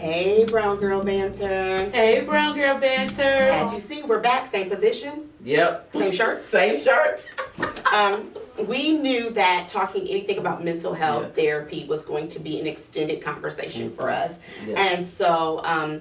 Hey, Brown Girl Banter. Hey, Brown Girl Banter. As you see, we're back. Same position. Yep. Same shirts. Same shirts. We knew that talking anything about mental health therapy was going to be an extended conversation for us. Yeah. And so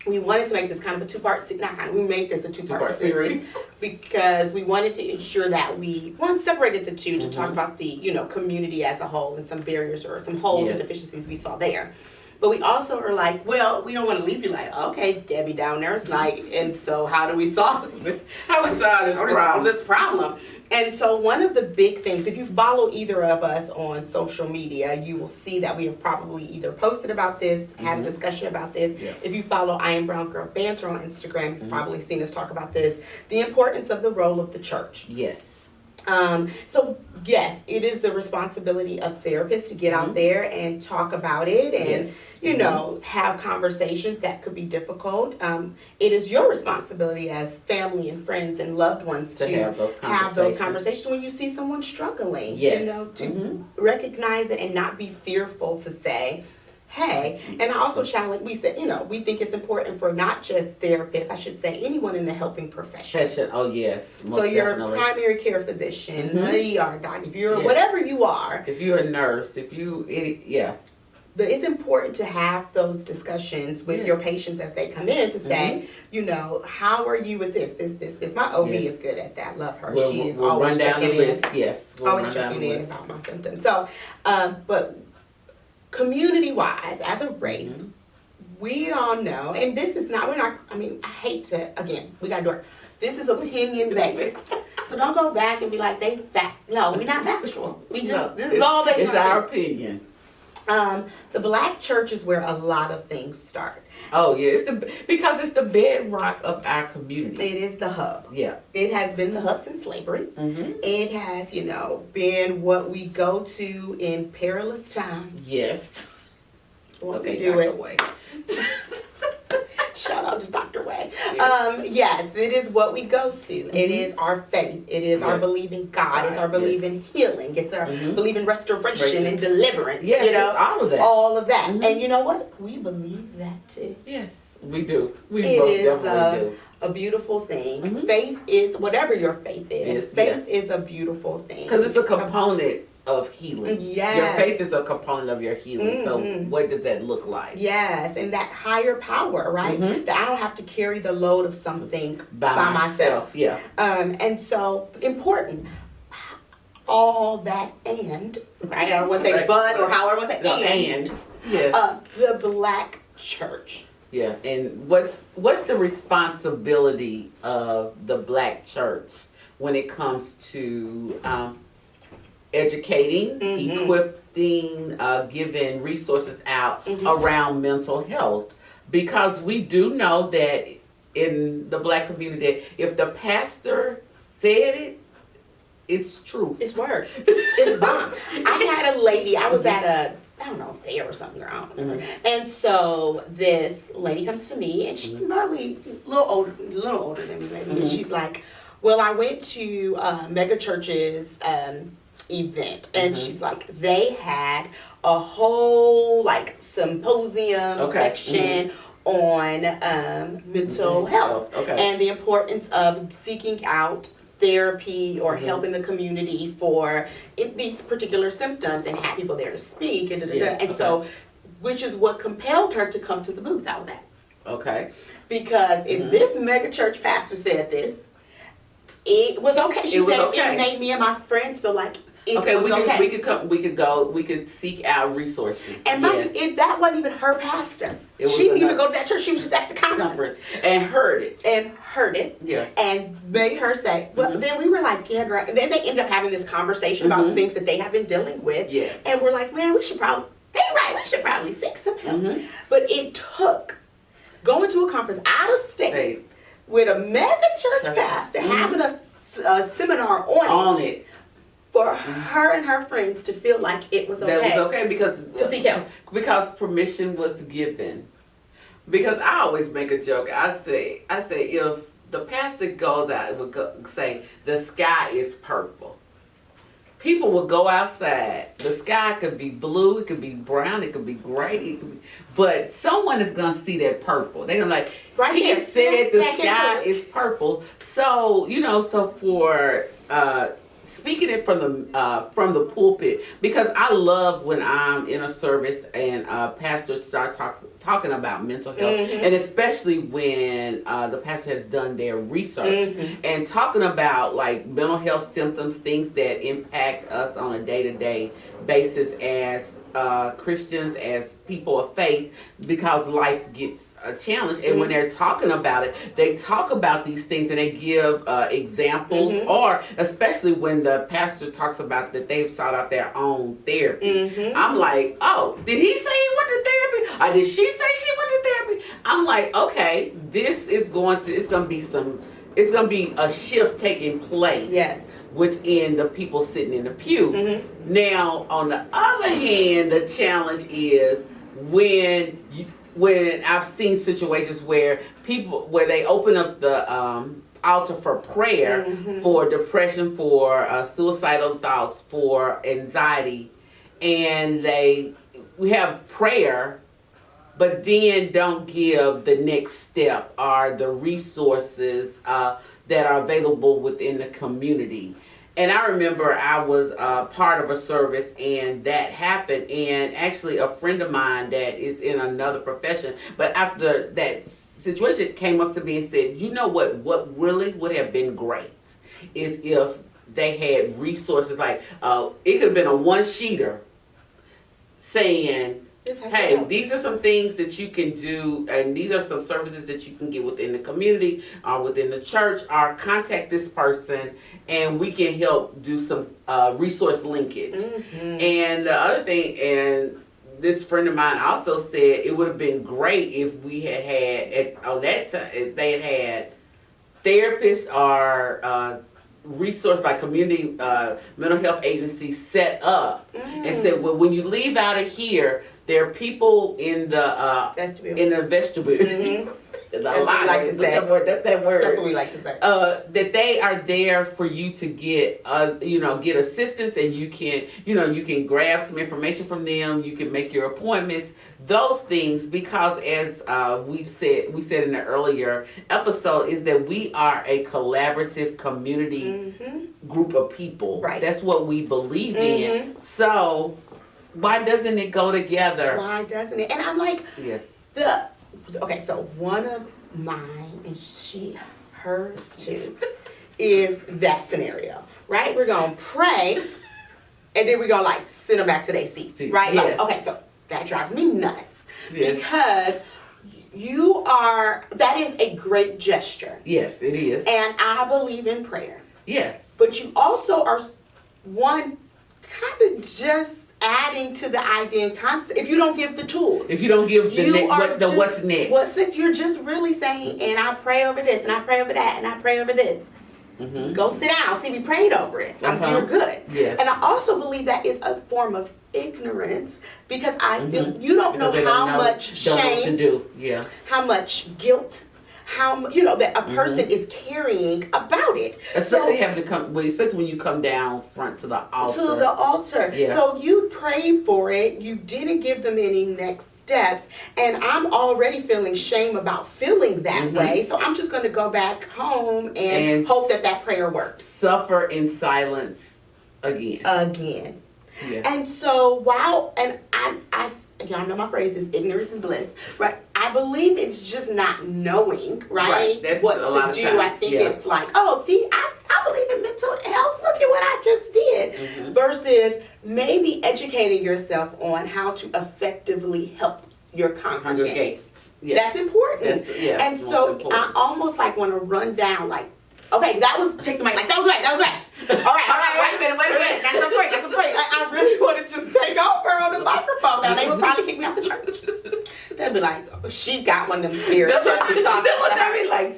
we wanted to make this kind of a two-part, we made this a two-part series because we wanted to ensure that we, separated the two to talk about the, community as a whole and some barriers or some holes and deficiencies we saw there. But we also are like, well, we don't want to leave you like, okay, Debbie down there's like, and so how do we solve it? How do we solve this problem? And so one of the big things, if you follow either of us on social media, you will see that we have probably either posted about this, had a discussion about this. Yeah. If you follow I Am Brown Girl Banter on Instagram, you've probably seen us talk about this. The importance of the role of the church. Yes. So yes, it is the responsibility of therapists to get out there and talk about it and, have conversations that could be difficult. It is your responsibility as family and friends and loved ones to have those conversations when you see someone struggling, to recognize it and not be fearful to say, hey, and I also challenge, we said, we think it's important for not just therapists, I should say anyone in the helping profession. Oh, yes. So you're a primary care physician, an ER doc, if you're whatever you are. If you're a nurse, But it's important to have those discussions with your patients as they come in to say, how are you with this? My OB is good at that. Love her. She is always checking in. Yes. Always checking in about my symptoms. So, but community-wise, as a race, we all know, and this is not, I hate to, again, we got to do it. This is opinion-based. So don't go back and be like, no, we're not factual. This is all based on It's our opinion. The black church is where a lot of things start. Oh yeah, because it's the bedrock of our community. It is the hub. Yeah. It has been the hub since slavery. It has, been what we go to in perilous times. Yes. We do it. Shout out to Dr. Way. Yes, it is what we go to. It is our faith. It is our belief in God. It's our belief in healing. It's our belief in restoration and deliverance. Yes, all of that. All of that. And you know what? We believe that too. Yes, we do. We most definitely do. A beautiful thing. Faith is, whatever your faith is, faith is a beautiful thing. Because it's a component of healing. Yes. Your faith is a component of your healing. So what does that look like? Yes, and that higher power, right? That I don't have to carry the load of something by myself. Yeah. And so important. All that and, right? I don't want to say but or however I want to say and. Yes. The black church. Yeah. And what's the responsibility of the black church when it comes to educating, equipping, giving resources out around mental health? Because we do know that in the black community, if the pastor said it, it's truth. It's word. It's bomb. I had a lady, I was at a, fair or something, I don't remember. And so this lady comes to me, and she's probably a little older than me, maybe. And she's like, well, I went to Mega Church's event, and she's like, they had a whole symposium section on mental health and the importance of seeking out therapy or helping the community for these particular symptoms, and have people there to speak and so, which is what compelled her to come to the booth I was at. Okay. Because if this mega church pastor said this, it was okay. She said it made me and my friends feel like it was okay. We could seek out resources. And if that wasn't even her pastor, she didn't even go to that church. She was just at the conference and heard it. Yeah. And made her say, well, then we were like, yeah, girl. And then they ended up having this conversation about the things that they have been dealing with. Yes. And we're like, man, we should probably seek some help. But it took going to a conference out of state with a mega church pastor having a seminar on it. For her and her friends to feel like it was okay. That was okay because to seek help. Because permission was given. Because I always make a joke. I say if the pastor goes out and would say the sky is purple, people would go outside. The sky could be blue, it could be brown, it could be gray, it could be, but someone is gonna see that purple. They're gonna like, Right he here, said the back and sky forth. is purple. So so for speaking it from the pulpit, because I love when I'm in a service and pastors start talking about mental health, and especially when the pastor has done their research and talking about like mental health symptoms, things that impact us on a day-to-day basis as Christians, as people of faith, because life gets a challenge. And when they're talking about it, they talk about these things and they give examples, or especially when the pastor talks about that they've sought out their own therapy. I'm like, oh, did he say he went to therapy? Or did she say she went to therapy? I'm like, okay, it's going to be a shift taking place. Yes. Within the people sitting in the pew. Now, on the other hand, the challenge is when I've seen situations where they open up the altar for prayer, for depression, for suicidal thoughts, for anxiety, and we have prayer, but then don't give the next step or the resources that are available within the community. And I remember I was part of a service and that happened, and actually a friend of mine that is in another profession, but after that situation came up to me and said, you know what really would have been great is if they had resources like, it could have been a one-sheeter saying, hey, these are some things that you can do, and these are some services that you can get within the community or within the church, or contact this person and we can help do some resource linkage. And the other thing, and this friend of mine also said it would have been great if we had on that time, if they had therapists or resource like community mental health agencies set up and said, well, when you leave out of here, there are people in the vestibule. That's what we like to say. That's that word. That's what we like to say. That they are there for you to get, get assistance, and you can grab some information from them. You can make your appointments. Those things, because as we said in the earlier episode, is that we are a collaborative community group of people. Right. That's what we believe in. So why doesn't it go together? Why doesn't it? And I'm like, okay, so one of mine, and hers too, is that scenario, right? We're going to pray, and then we're going to like send them back to their seats, right? Yes. Like, okay, so that drives me nuts because that is a great gesture. Yes, it is. And I believe in prayer. Yes. But you also are kind of just adding to the idea and concept. If you don't give the tools, if you don't give what's next, you're just really saying, and I pray over this, and I pray over that, and I pray over this. Go sit down. See, we prayed over it. You're good. Yes. And I also believe that is a form of ignorance because you don't know how much shame, how much guilt, that a person is carrying about it. Especially especially when you come down front to the altar. Yeah. So you prayed for it. You didn't give them any next steps, and I'm already feeling shame about feeling that way. So I'm just going to go back home and hope that prayer works. Suffer in silence again. Yeah. And so I y'all know my phrase is ignorance is bliss, right? I believe it's just not knowing, right? What to do. I think it's like, oh, see, I believe in mental health. Look at what I just did. Versus maybe educating yourself on how to effectively help your congregates. Yes. That's important. And so important. I almost like want to run down like, okay, take the mic. Like, that was right. All right, wait a minute. That's a break. I really want to just take over on the microphone. Now, they would probably kick me out the church. They'd be like, oh, she got one of them spirits. That's what they'd be like,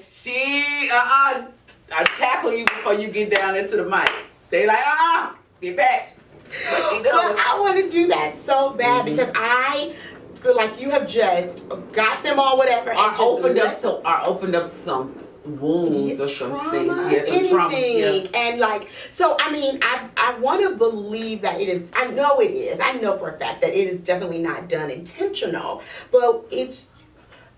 I tackle you before you get down into the mic. They like, get back. But I want to do that so bad because I feel like you have just got them all, whatever. Opened up some wounds or some trauma, things. Yes, anything. trauma. Yeah. And like, so I mean, I want to believe that it is, I know it is, I know for a fact that it is definitely not done intentional, but if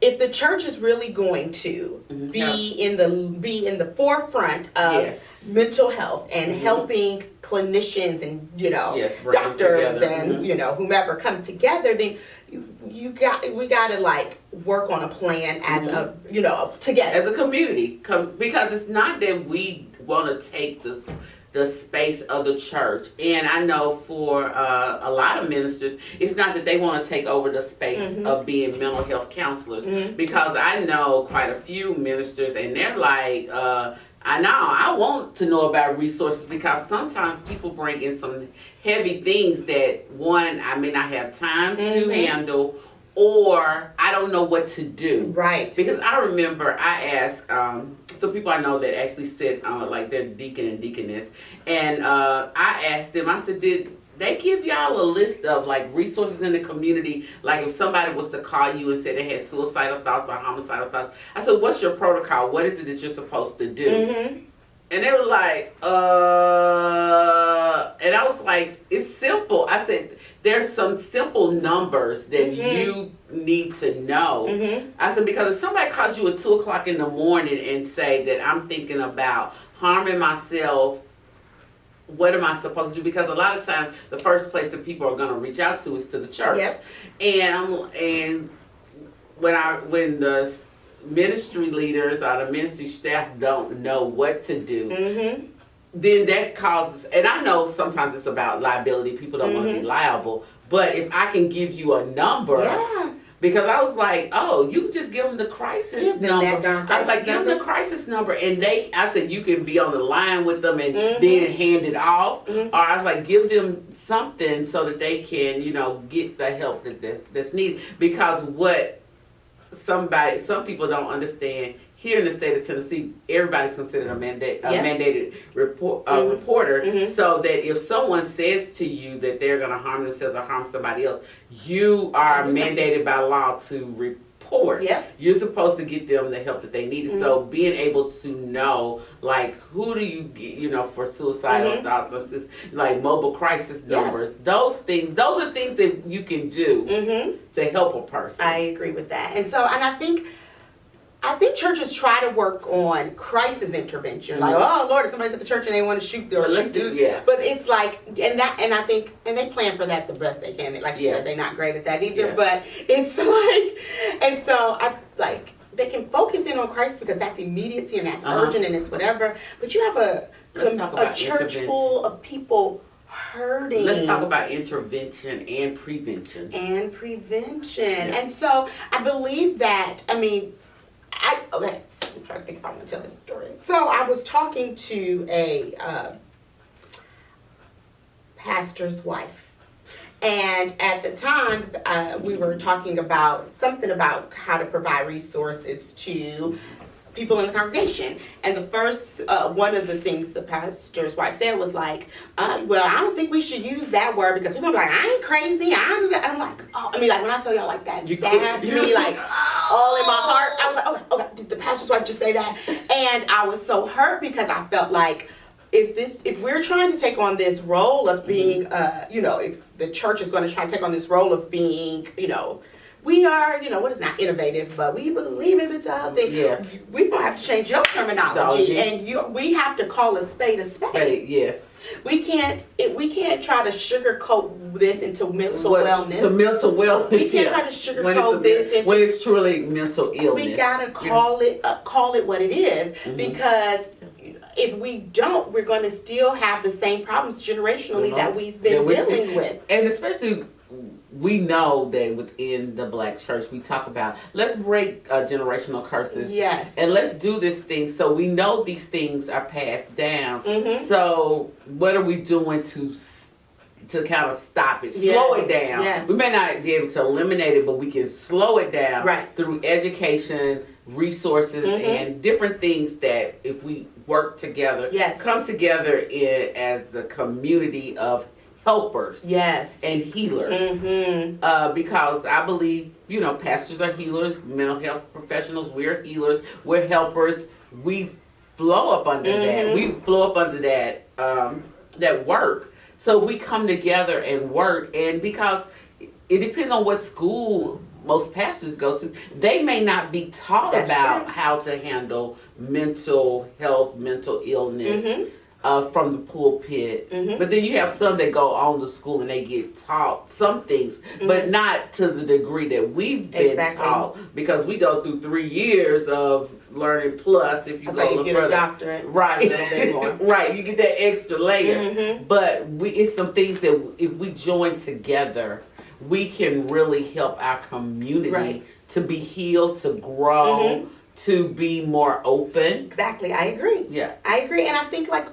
the church is really going to be in the forefront of mental health and helping clinicians and doctors and whomever come together, then we got to like work on a plan as a together as a community, because it's not that we want to take the space of the church. And I know for a lot of ministers, it's not that they want to take over the space of being mental health counselors, because I know quite a few ministers and they're like, I want to know about resources, because sometimes people bring in some heavy things that, one, I may not have time to handle, or I don't know what to do. Right. Because I remember I asked some people I know that actually sit like they're deacon and deaconess, and I asked them, I said, did they give y'all a list of like resources in the community? Like if somebody was to call you and said they had suicidal thoughts or homicidal thoughts, I said, what's your protocol? What is it that you're supposed to do? And they were like, and I was like, it's simple. I said, there's some simple numbers that you need to know. I said, because if somebody calls you at 2 o'clock in the morning and say that I'm thinking about harming myself, what am I supposed to do? Because a lot of times the first place that people are going to reach out to is to the church. Yep. And when the ministry leaders or the ministry staff don't know what to do, then that causes, and I know sometimes it's about liability, people don't want to be liable, but if I can give you a number, because I was like, oh, you just give them the crisis number. I was like, give them the crisis number, and I said, you can be on the line with them and then hand it off, or I was like, give them something so that they can, get the help that's needed, because what some people don't understand, here in the state of Tennessee, everybody's considered a mandated reporter, so that if someone says to you that they're going to harm themselves or harm somebody else, you are mandated by law to report. You're supposed to get them the help that they need. So being able to know, like, who do you get, for suicidal thoughts or like mobile crisis numbers, those are things that you can do to help a person. I agree with that. And I think churches try to work on crisis intervention. Like, oh Lord, if somebody's at the church and they want to shoot or shoot dude. But it's like, and I think they plan for that the best they can. Like you said, they're not great at that either. But it's like, and so I like they can focus in on crisis because that's immediacy and that's urgent and it's whatever. But you have a church full of people hurting. Let's talk about intervention and prevention. And so I believe that, I'm trying to think if I want to tell this story. So I was talking to a pastor's wife, and at the time we were talking about something about how to provide resources to people in the congregation. And the first one of the things the pastor's wife said was like, well, I don't think we should use that word because people are like, I ain't crazy. I'm like, oh, when I tell y'all like that stabbed me like all in my heart. I was like, okay, did the pastor's wife just say that? And I was so hurt because I felt like if we're trying to take on this role of being, if the church is going to try to take on this role of being, we are, what is not innovative, but we believe in mental health. We're gonna have to change your terminology, and we have to call a spade a spade. Yes. We can't try to sugarcoat this into mental wellness. To mental wellness. We can't try to sugarcoat this into when it's truly mental illness. We gotta call it what it is, because if we don't, we're going to still have the same problems generationally that we've been dealing with. And especially, we know that within the Black church, we talk about, let's break generational curses. Yes. And let's do this thing so we know these things are passed down. So what are we doing to kind of stop it, slow it down? Yes. We may not be able to eliminate it, but we can slow it down through education, resources, and different things that if we work together, come together as a community of helpers and healers. Because I believe, pastors are healers, mental health professionals, we're healers, we're helpers, we flow up under that. We flow up under that that work. So we come together and work, and because it depends on what school most pastors go to, they may not be taught That's about true. how to handle mental health, mental illness. From the pulpit, but then you have some that go on to school and they get taught some things, but not to the degree that we've been taught, because we go through 3 years of learning plus if you So go a you little get further. a doctorate, Right, a little bit more. right. You get that extra layer, but it's some things that if we join together, we can really help our community Right. to be healed, to grow, to be more open. Exactly, I agree. Yeah. I agree, and I think like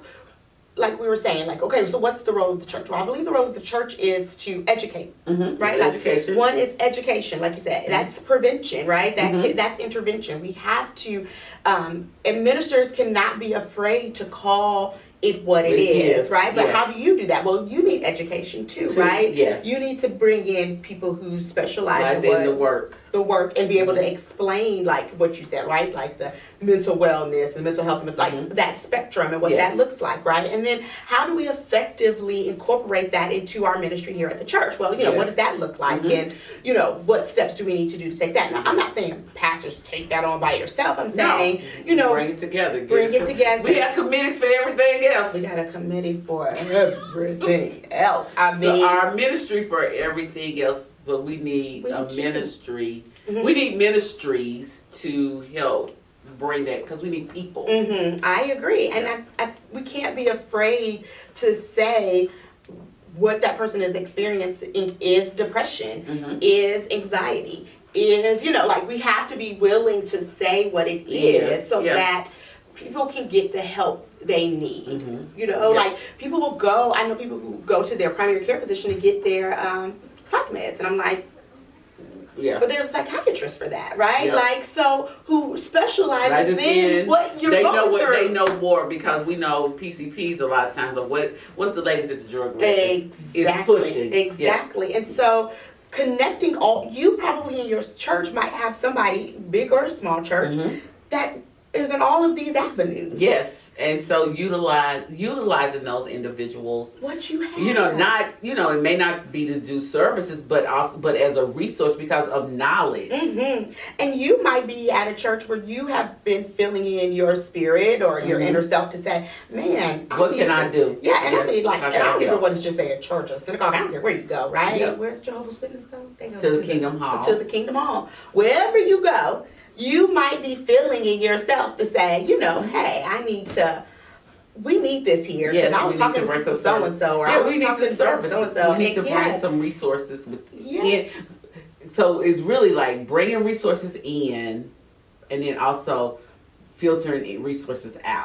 we were saying, like, okay, so what's the role of the church? Well, I believe the role of the church is to educate, right? Like, Education. one is education, like you said. That's prevention, right? That's intervention. We have to, and ministers cannot be afraid to call it what it is, right? But how do you do that? Well, you need education too, right? Yes. You need to bring in people who specialize in the work. The work, and be able to explain, like what you said, right? Like the mental wellness and mental health, like that spectrum and what that looks like, right? And then how do we effectively incorporate that into our ministry here at the church? Well, you know, what does that look like? And, you know, what steps do we need to do to take that? Now, I'm not saying pastors take that on by yourself. I'm saying, you know, bring it together. bring it together. We have committees for everything else. We got a committee for everything else. I mean, So our ministry for everything else, but we need a ministry. We need ministries to help bring that, because we need people. I agree, and we can't be afraid to say what that person is experiencing is depression, is anxiety, is, you know, like we have to be willing to say what it is so that people can get the help they need. You know, like people will go, I know people who go to their primary care physician to get their psych meds, and I'm like, but there's a psychiatrist for that, right? Like, so who specializes in what you're going through. They know more, because we know PCPs a lot of times, but what's the latest that the drug is pushing. Exactly. And so connecting all, you probably in your church might have somebody, big or small church, that is in all of these avenues. Yes. And so utilizing those individuals, what you have, you know, not, you know, it may not be to do services, but as a resource because of knowledge. And you might be at a church where you have been filling in your spirit or your inner self to say, man, what can I do? Yeah, and I mean, like, and I don't even want to just say a church or synagogue. I don't care where you go, right? Where's Jehovah's Witness go? They go to the Kingdom Hall. To the Kingdom Hall. Wherever you go, you might be feeling in yourself to say, you know, hey, we need this here. Because I was talking to Sister so-and-so, or I was talking to so-and-so. We need to bring some resources in. So it's really like bringing resources in, and then also filtering resources out.